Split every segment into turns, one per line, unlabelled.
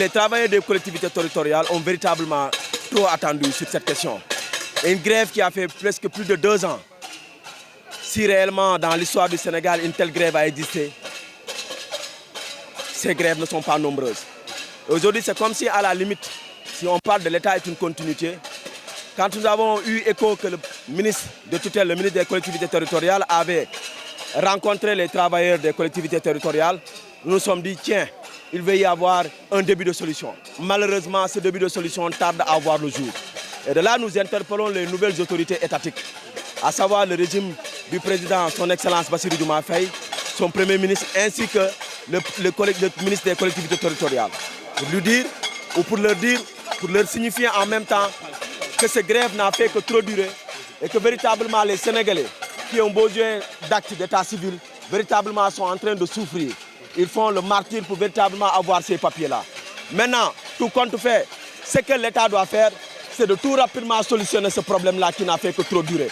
Les travailleurs des collectivités territoriales ont véritablement trop attendu sur cette question. Et une grève qui a fait presque plus de 2 ans. Si réellement dans l'histoire du Sénégal une telle grève a existé, ces grèves ne sont pas nombreuses. Aujourd'hui, c'est comme si à la limite, si on parle de l'État est une continuité, quand nous avons eu écho que le ministre de tutelle, le ministre des collectivités territoriales avait rencontré les travailleurs des collectivités territoriales, nous nous sommes dit, tiens, il va y avoir un début de solution. Malheureusement, ce début de solution tarde à voir le jour. Et de là, nous interpellons les nouvelles autorités étatiques, à savoir le régime du président, son Excellence Bassirou Diomaye Faye, son Premier ministre, ainsi que le ministre des collectivités territoriales. Pour lui dire, ou pour leur signifier en même temps que cette grève n'a fait que trop durer et que véritablement les Sénégalais qui ont besoin d'actes d'état civil, véritablement sont en train de souffrir. Ils font le martyre pour véritablement avoir ces papiers-là. Maintenant, tout compte fait, ce que l'État doit faire, c'est de tout rapidement solutionner ce problème-là qui n'a fait que trop durer.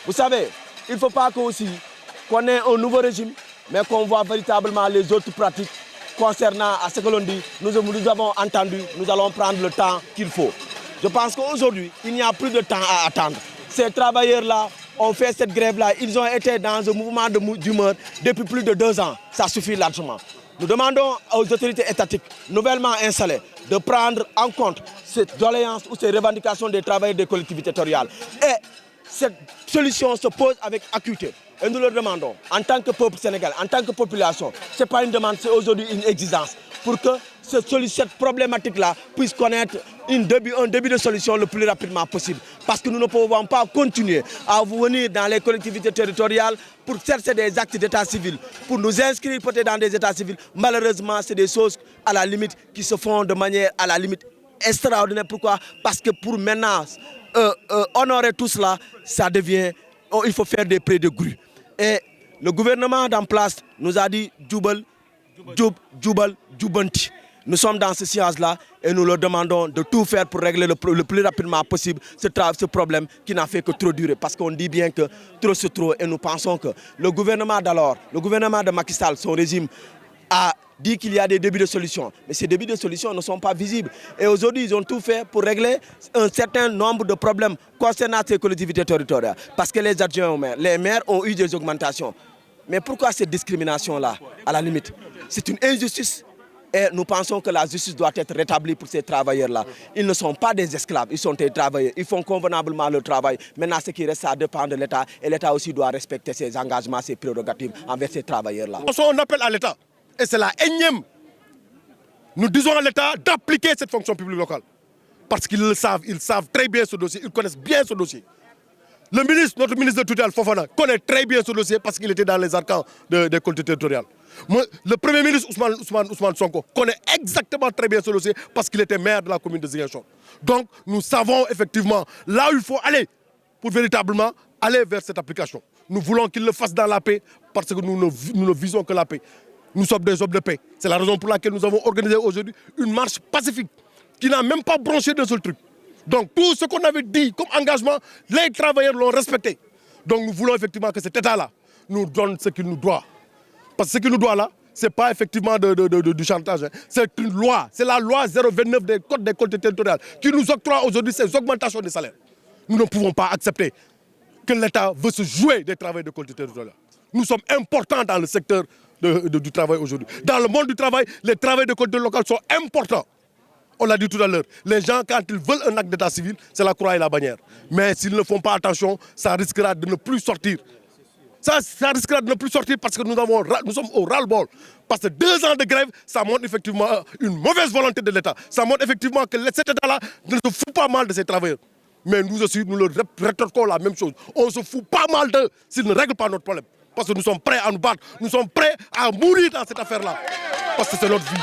Vous savez, il ne faut pas qu'on ait un nouveau régime, mais qu'on voit véritablement les autres pratiques concernant à ce que l'on dit. Nous avons entendu, nous allons prendre le temps qu'il faut. Je pense qu'aujourd'hui, il n'y a plus de temps à attendre. Ces travailleurs-là ont fait cette grève-là. Ils ont été dans un mouvement d'humeur depuis plus de 2 ans. Ça suffit largement. Nous demandons aux autorités étatiques nouvellement installées de prendre en compte cette doléance ou ces revendications des travailleurs des collectivités territoriales. Et cette solution se pose avec acuité. Et nous leur demandons, en tant que peuple sénégalais, en tant que population, ce n'est pas une demande, c'est aujourd'hui une exigence pour que cette problématique-là puisse connaître un début de solution le plus rapidement possible. Parce que nous ne pouvons pas continuer à venir dans les collectivités territoriales pour chercher des actes d'état civil, pour nous inscrire peut-être dans des états civils. Malheureusement, c'est des choses à la limite qui se font de manière à la limite extraordinaire. Pourquoi? Parce que pour maintenant honorer tout cela, ça devient, il faut faire des prêts de grue. Et le gouvernement en place nous a dit Djoubal, Djoubal, Djoubanti. Nous sommes dans ce science-là et nous leur demandons de tout faire pour régler le plus rapidement possible ce problème qui n'a fait que trop durer. Parce qu'on dit bien que trop c'est trop et nous pensons que le gouvernement d'alors, le gouvernement de Macky Sall, son régime, a dit qu'il y a des débuts de solutions. Mais ces débuts de solutions ne sont pas visibles. Et aujourd'hui, ils ont tout fait pour régler un certain nombre de problèmes concernant ces collectivités territoriales. Parce que les adjoints aux maires, les maires ont eu des augmentations. Mais pourquoi cette discrimination-là, à la limite? C'est une injustice. Et nous pensons que la justice doit être rétablie pour ces travailleurs-là. Ils ne sont pas des esclaves, ils sont des travailleurs. Ils font convenablement leur travail. Maintenant, ce qui reste, ça dépend de l'État. Et l'État aussi doit respecter ses engagements, ses prérogatives envers ces travailleurs-là.
On appelle à l'État, et c'est la énième. Nous disons à l'État d'appliquer cette fonction publique locale. Parce qu'ils le savent, ils savent très bien ce dossier, ils connaissent bien ce dossier. Le ministre, notre ministre de tutelle, Fofana, connaît très bien ce dossier parce qu'il était dans les arcans des collectivités territoriales. Le Premier ministre Ousmane Sonko connaît exactement très bien ce dossier parce qu'il était maire de la commune de Ziguinchor. Donc nous savons effectivement là où il faut aller pour véritablement aller vers cette application. Nous voulons qu'il le fasse dans la paix parce que nous ne visons que la paix. Nous sommes des hommes de paix. C'est la raison pour laquelle nous avons organisé aujourd'hui une marche pacifique qui n'a même pas branché d'un seul truc. Donc tout ce qu'on avait dit comme engagement, les travailleurs l'ont respecté. Donc nous voulons effectivement que cet État-là nous donne ce qu'il nous doit. Parce que ce qu'il nous doit là, ce n'est pas effectivement du chantage. Hein. C'est une loi, c'est la loi 029 des codes des collectivités territoriales qui nous octroie aujourd'hui ces augmentations des salaires. Nous ne pouvons pas accepter que l'État veut se jouer des travailleurs de collectivités territoriales. Nous sommes importants dans le secteur du travail aujourd'hui. Dans le monde du travail, les travailleurs de collectivités locales sont importants. On l'a dit tout à l'heure, les gens, quand ils veulent un acte d'état civil, c'est la croix et la bannière. Mais s'ils ne font pas attention, ça risquera de ne plus sortir. Ça risquera de ne plus sortir parce que nous sommes au ras-le-bol. Parce que 2 ans de grève, ça montre effectivement une mauvaise volonté de l'État. Ça montre effectivement que cet État-là ne se fout pas mal de ses travailleurs. Mais nous aussi, nous leur rétorquons la même chose. On se fout pas mal d'eux s'ils ne règlent pas notre problème. Parce que nous sommes prêts à nous battre, nous sommes prêts à mourir dans cette affaire-là. Parce que c'est notre vie.